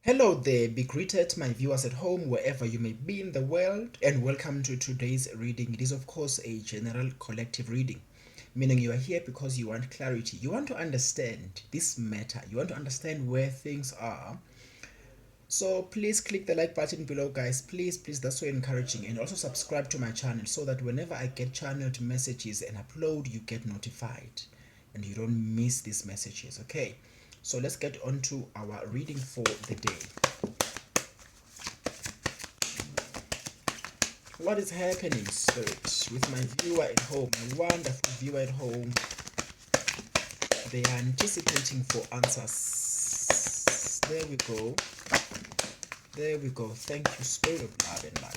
Hello there, be greeted, my viewers at home, wherever you may be in the world, and welcome to today's reading. It is, of course, a general collective reading, meaning you are here because you want clarity. You want to understand this matter, you want to understand where things are. So please click the like button below, guys. Please, that's so encouraging. And also subscribe to my channel so that whenever I get channeled messages and upload, you get notified and you don't miss these messages. Okay, so let's get on to our reading for the day. What is happening, Spirit, with my viewer at home, my wonderful viewer at home? They are anticipating for answers. There we go. There we go. Thank you, Spirit of love and light.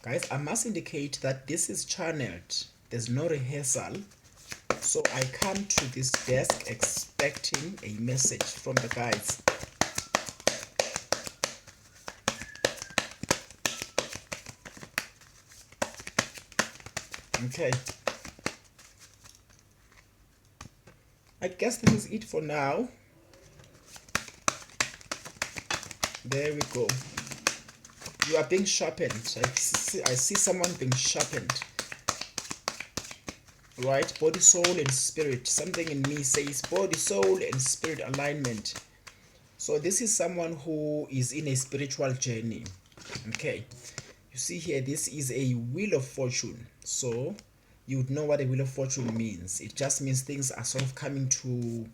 Guys, I must indicate that this is channeled. There's no rehearsal. So I come to this desk expecting a message from the guides. Okay. I guess this is it for now. There we go. You are being sharpened. I see someone being sharpened. Right? Body, soul, and spirit. Something in me says body, soul, and spirit alignment. So this is someone who is in a spiritual journey. Okay. You see here, this is a wheel of fortune. So you would know what a wheel of fortune means. It just means things are sort of coming to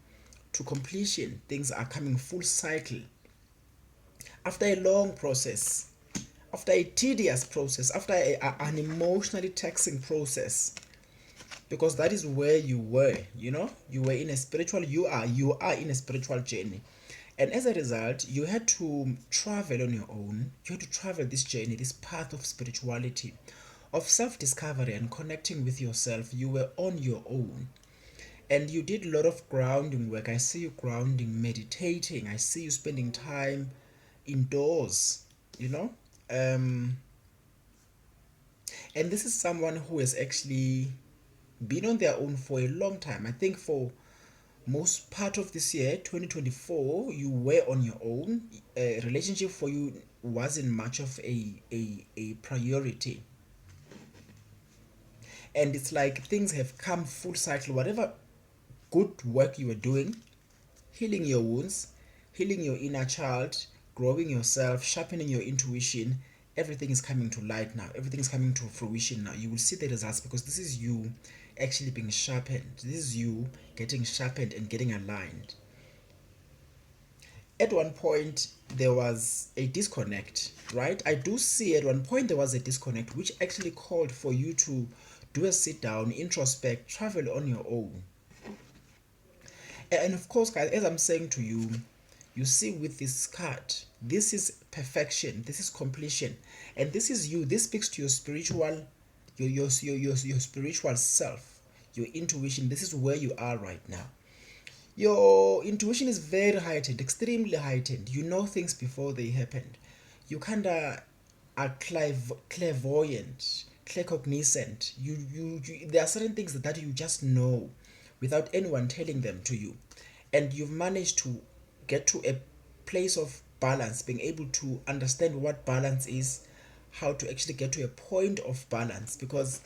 completion. Things are coming full cycle. After a long process, after a tedious process, after an emotionally taxing process, because that is where you were, you were in a spiritual, you are in a spiritual journey. And as a result, you had to travel on your own. You had to travel this journey, this path of spirituality, of self-discovery and connecting with yourself. You were on your own. And you did a lot of grounding work. I see you grounding, meditating. I see you spending time indoors, Um, and this is someone who has actually been on their own for a long time. I think for most part of this year 2024 you were on your own. A relationship for you wasn't much of a priority, and it's like things have come full cycle. Whatever good work you were doing, healing your wounds, healing your inner child, growing yourself, sharpening your intuition, everything is coming to light now. Everything is coming to fruition now. You will see the results because this is you actually being sharpened. This is you getting sharpened and getting aligned. At one point there was a disconnect, right? I do see at one point there was a disconnect which actually called for you to do a sit down, introspect, travel on your own. And of course, guys, as I'm saying to you, you see with this card, this is perfection, this is completion, and this is you. This speaks to your spiritual, your spiritual self, your intuition. This is where you are right now. Your intuition is very heightened, extremely heightened. You know things before they happened. You kinda are clairvoyant, claircognizant. There are certain things that you just know without anyone telling them to you, and you've managed to get to a place of balance, being able to understand what balance is, how to actually get to a point of balance. Because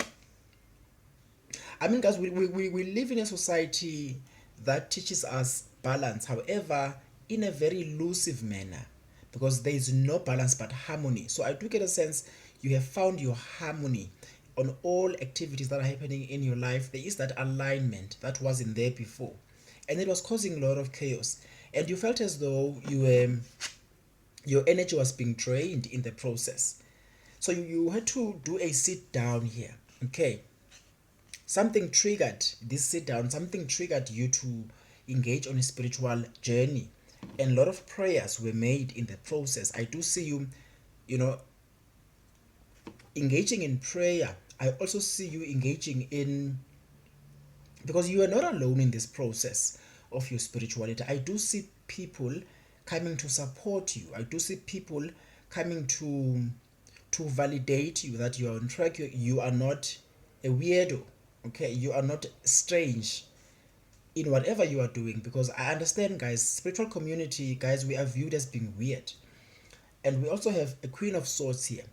I mean, guys, we live in a society that teaches us balance, however, in a very elusive manner, because there is no balance but harmony. So I do get a sense you have found your harmony on all activities that are happening in your life. There is that alignment that wasn't there before, and it was causing a lot of chaos. And you felt as though your energy was being drained in the process. So you had to do a sit down here. Okay, something triggered this sit down, something triggered you to engage on a spiritual journey, and a lot of prayers were made in the process. I do see you, you know engaging in prayer. I also see you engaging in, because you are not alone in this process of your spirituality. I do see people coming to support you. I do see people coming to validate you that you are on track. You are not a weirdo. Okay, you are not strange in whatever you are doing, because I understand, guys, spiritual community, guys, we are viewed as being weird. And we also have a Queen of Swords here.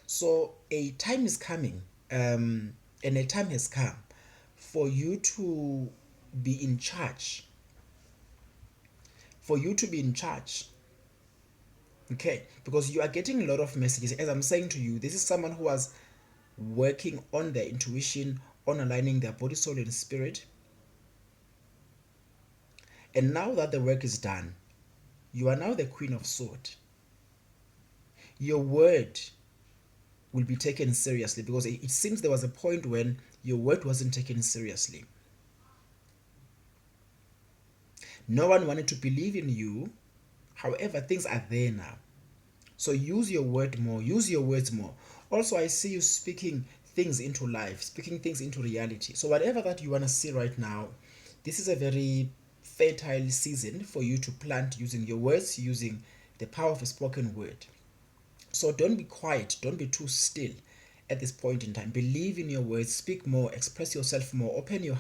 So a time is coming, and a time has come for you to be in charge. For you to be in charge. Okay, because you are getting a lot of messages. As I'm saying to you, this is someone who was working on their intuition, on aligning their body, soul, and spirit. And now that the work is done, you are now the Queen of Swords. Your word will be taken seriously, because it seems there was a point when your word wasn't taken seriously. No one wanted to believe in you. However, things are there now. So use your word more, use your words more. Also, I see you speaking things into life, speaking things into reality. So whatever that you want to see right now, this is a very fertile season for you to plant using your words, using the power of a spoken word. So don't be quiet, don't be too still at this point in time. Believe in your words, speak more, express yourself more, open your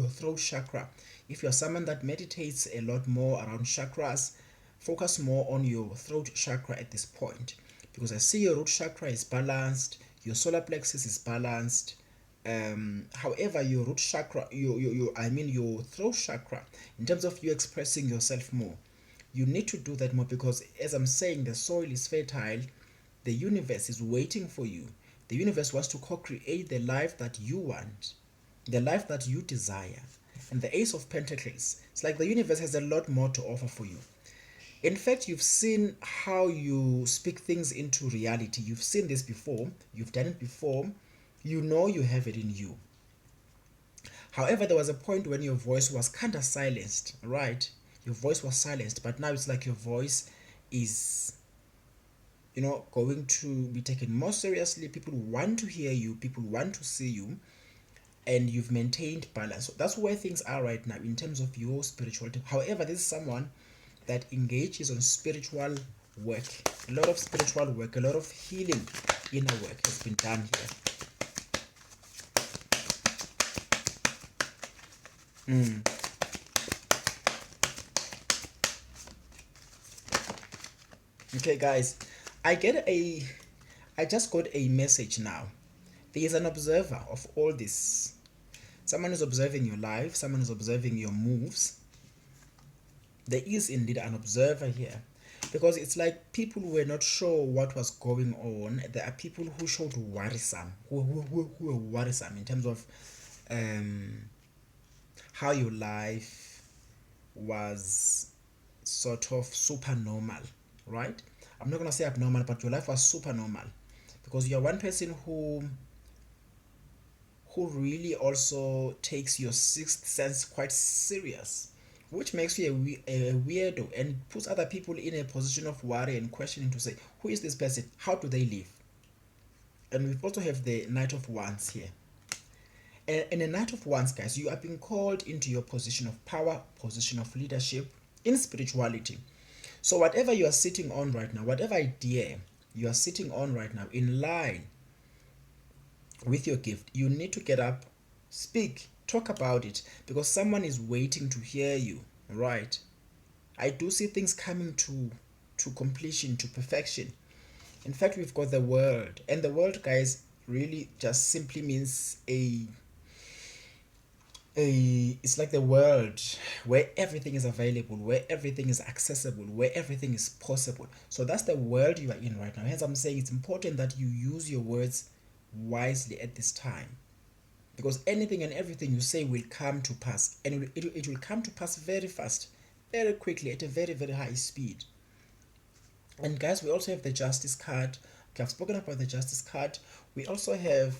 throat chakra. If you're someone that meditates a lot more around chakras, focus more on your throat chakra at this point, because I see your root chakra is balanced, your solar plexus is balanced. However, your root chakra, your throat chakra, in terms of you expressing yourself more, you need to do that more, because as I'm saying, the soil is fertile. The universe is waiting for you. The universe wants to co-create the life that you want, the life that you desire. And the Ace of Pentacles, it's like the universe has a lot more to offer for you. In fact, you've seen how you speak things into reality. You've seen this before, you've done it before, you know you have it in you. However, there was a point when your voice was kind of silenced, right? Your voice was silenced, but now it's like your voice is, going to be taken more seriously. People want to hear you, people want to see you, and you've maintained balance. So that's where things are right now in terms of your spirituality. However, this is someone that engages on spiritual work. A lot of spiritual work, a lot of healing inner work has been done here. Okay, guys, I just got a message now. There is an observer of all this. Someone is observing your life, someone is observing your moves. There is indeed an observer here, because it's like people were not sure what was going on. There are people who showed worrisome, who were worrisome in terms of how your life was sort of super normal, right? I'm not gonna say abnormal, but your life was super normal, because you're one person who really also takes your sixth sense quite serious, which makes you a weirdo and puts other people in a position of worry and questioning to say, who is this person? How do they live? And we also have the Knight of Wands here. And in the Knight of Wands, guys, you are being called into your position of power, position of leadership in spirituality. So whatever you are sitting on right now, whatever idea you are sitting on right now in line with your gift, you need to get up, speak, talk about it, because someone is waiting to hear you, right? I do see things coming to completion, to perfection. In fact, we've got the world, and the world, guys, really just simply means it's like the world where everything is available, where everything is accessible, where everything is possible. So that's the world you are in right now. Hence I'm saying it's important that you use your words wisely at this time, because anything and everything you say will come to pass, and it will come to pass very fast, very quickly, at a very, very high speed. And guys, we also have the Justice card. Okay, I've spoken about the Justice card. We also have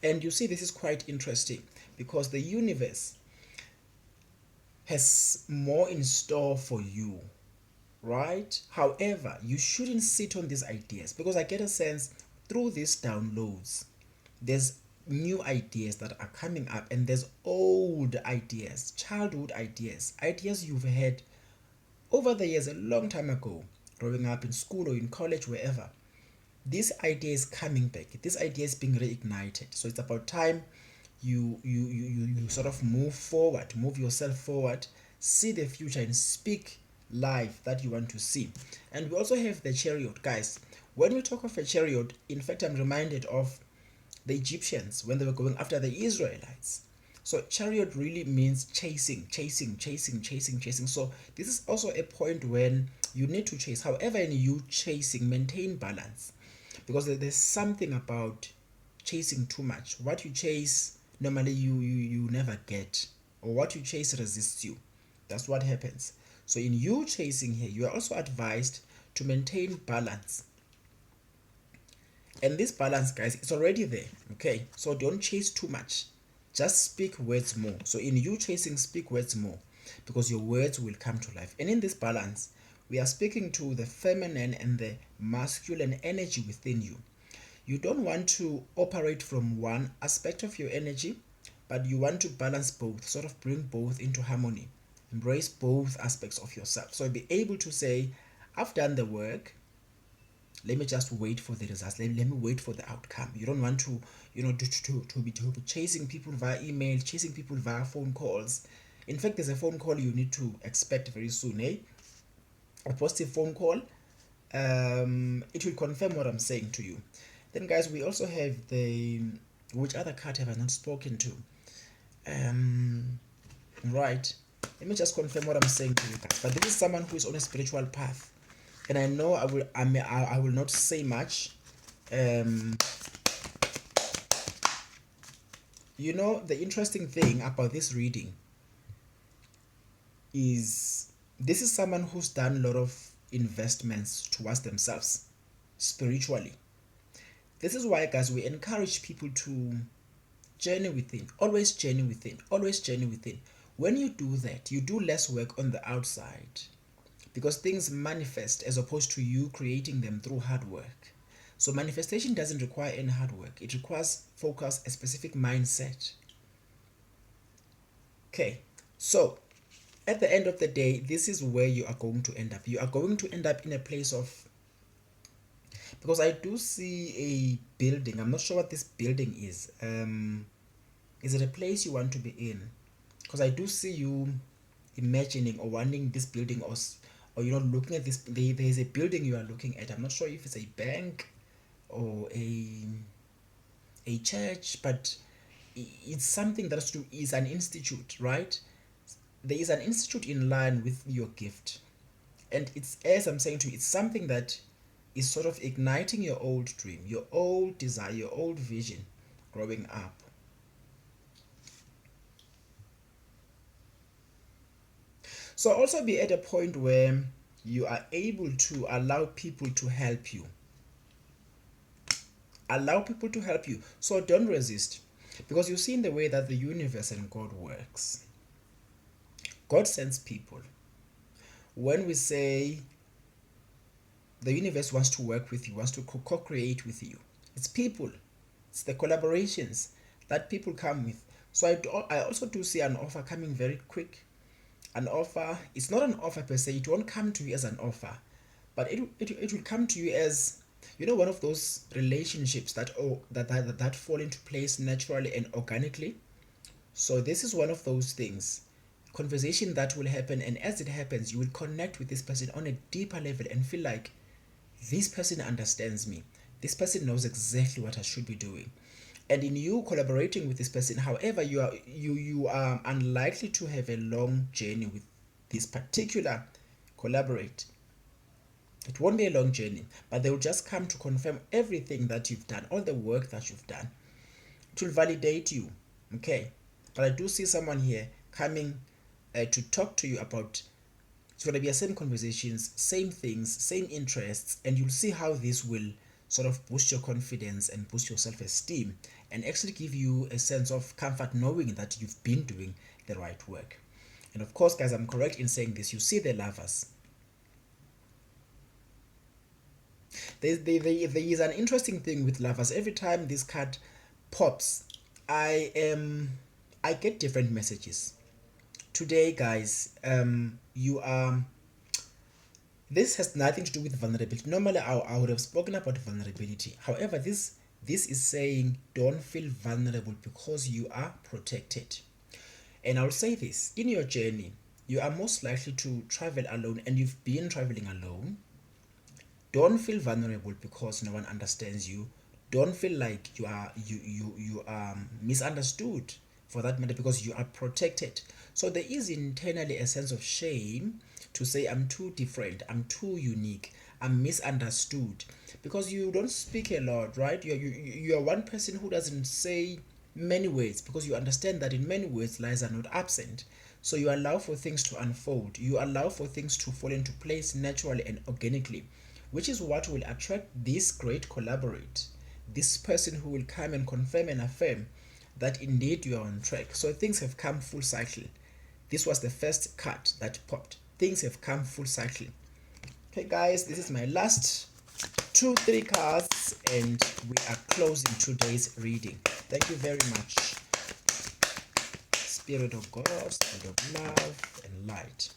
and you see, this is quite interesting, because the universe has more in store for you, right? However, you shouldn't sit on these ideas, because I get a sense through these downloads, there's new ideas that are coming up, and there's old ideas, childhood ideas, ideas you've had over the years, a long time ago, growing up in school or in college, wherever. This idea is coming back, this idea is being reignited. So it's about time you sort of move forward, move yourself forward, see the future and speak life that you want to see. And we also have the chariot, guys. When we talk of a chariot, in fact, I'm reminded of the Egyptians when they were going after the Israelites. So chariot really means chasing, chasing, chasing, chasing, chasing. So this is also a point when you need to chase. However, in you chasing, maintain balance, because there's something about chasing too much. What you chase normally you never get, or what you chase resists you. That's what happens. So in you chasing here, you are also advised to maintain balance. And this balance, guys, it's already there. Okay, so don't chase too much, just speak words more. So in you chasing, speak words more, because your words will come to life. And in this balance, we are speaking to the feminine and the masculine energy within you. You don't want to operate from one aspect of your energy, but you want to balance both, sort of bring both into harmony, embrace both aspects of yourself. So be able to say, I've done the work, let me just wait for the results, let me wait for the outcome. You don't want to, be chasing people via email, chasing people via phone calls. In fact, there's a phone call you need to expect very soon, a positive phone call. It will confirm what I'm saying to you. Then, guys, we also have the, which other card have I not spoken to? Right, let me just confirm what I'm saying to you guys. But this is someone who is on a spiritual path, and I know I will not say much. The interesting thing about this reading is this is someone who's done a lot of investments towards themselves spiritually. This is why, guys, we encourage people to journey within, always journey within, always journey within. When you do that, you do less work on the outside, because things manifest as opposed to you creating them through hard work. So manifestation doesn't require any hard work. It requires focus, a specific mindset. Okay, so at the end of the day, this is where you are going to end up. You are going to end up in a place of, because I do see a building. I'm not sure what this building is. Is it a place you want to be in? Because I do see you imagining or wanting this building, or looking at this. There is a building you are looking at. I'm not sure if it's a bank or a church, but it's something that is an institute, right? There is an institute in line with your gift, and it's, as I'm saying to you, it's something that is sort of igniting your old dream, your old desire, your old vision growing up. So also be at a point where you are able to allow people to help you. Allow people to help you. So don't resist, because you see in the way that the universe and God works. God sends people. When we say the universe wants to work with you, wants to co-create with you, it's people. It's the collaborations that people come with. So I also do see an offer coming very quick. An offer, it's not an offer per se, it won't come to you as an offer, but it will come to you as, one of those relationships that fall into place naturally and organically. So this is one of those things, conversation that will happen, and as it happens, you will connect with this person on a deeper level and feel like this person understands me. This person knows exactly what I should be doing. And in you collaborating with this person, however, you are unlikely to have a long journey with this particular collaborate. It won't be a long journey, but they will just come to confirm everything that you've done, all the work that you've done. It will validate you, okay? But I do see someone here coming to talk to you about, it's going to be the same conversations, same things, same interests, and you'll see how this will sort of boost your confidence and boost your self-esteem, and actually give you a sense of comfort knowing that you've been doing the right work. And of course, guys, I'm correct in saying this. You see the lovers. There is an interesting thing with lovers. Every time this card pops, I get different messages. Today, guys, this has nothing to do with vulnerability. Normally, I would have spoken about vulnerability. However, this This is saying don't feel vulnerable because you are protected. And I'll say this, in your journey, you are most likely to travel alone, and you've been traveling alone. Don't feel vulnerable because no one understands you. Don't feel like you are misunderstood, for that matter, because you are protected. So there is internally a sense of shame to say I'm too different, I'm too unique, I'm misunderstood, because you don't speak a lot, right? You are one person who doesn't say many words, because you understand that in many words lies are not absent. So you allow for things to unfold, you allow for things to fall into place naturally and organically, which is what will attract this great collaborate, this person who will come and confirm and affirm that indeed you are on track. So things have come full cycle. This was the first card that popped. Things have come full cycle. Okay guys, this is my last 2-3 cards, and we are closing today's reading. Thank you very much. Spirit of God, spirit of love and light.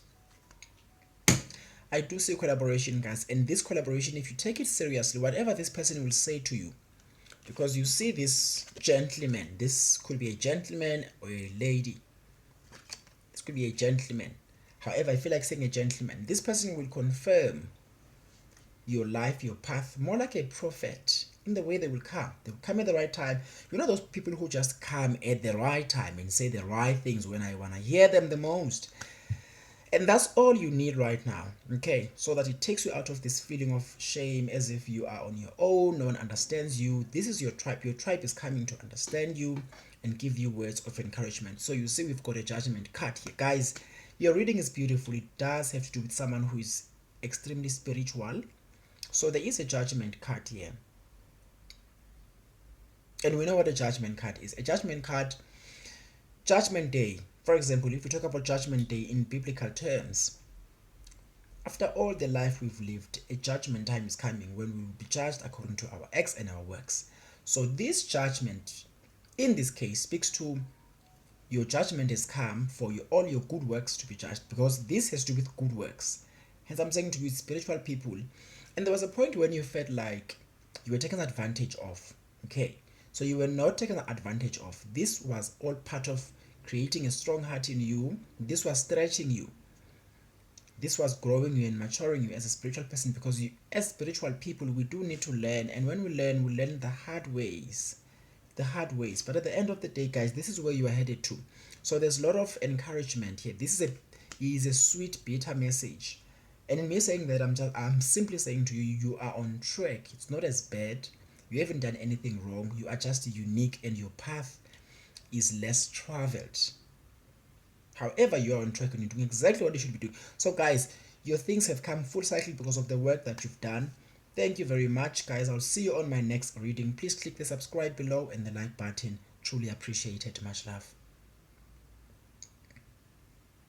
I do see collaboration, guys, and this collaboration, if you take it seriously, whatever this person will say to you, because you see this gentleman, this could be a gentleman or a lady, this could be a gentleman. However, I feel like saying a gentleman. This person will confirm your life, your path, more like a prophet, in the way they will come. They will come at the right time. You know those people who just come at the right time and say the right things when I want to hear them the most. And that's all you need right now, okay? So that it takes you out of this feeling of shame, as if you are on your own, no one understands you. This is your tribe. Your tribe is coming to understand you and give you words of encouragement. So you see we've got a judgment card here. Guys, your reading is beautiful. It does have to do with someone who is extremely spiritual. So there is a judgment card here. And we know what a judgment card is. A judgment card, judgment day. For example, if we talk about judgment day in biblical terms, after all the life we've lived, a judgment time is coming when we will be judged according to our acts and our works. So this judgment, in this case, speaks to your judgment has come for all your good works to be judged, because this has to do with good works. Hence, I'm saying to you, spiritual people. And there was a point when you felt like you were taken advantage of. Okay, so you were not taken advantage of. This was all part of creating a strong heart in you. This was stretching you. This was growing you and maturing you as a spiritual person, because you, as spiritual people, we do need to learn. And when we learn the hard ways. But at the end of the day, guys, this is where you are headed to. So there's a lot of encouragement here. This is a sweet, bitter message. And in me saying that, I'm simply saying to you, you are on track. It's not as bad. You haven't done anything wrong. You are just unique, and your path is less traveled. However, you are on track and you're doing exactly what you should be doing. So guys, your things have come full cycle because of the work that you've done. Thank you very much, guys. I'll see you on my next reading. Please click the subscribe below and the like button. Truly appreciate it. Much love.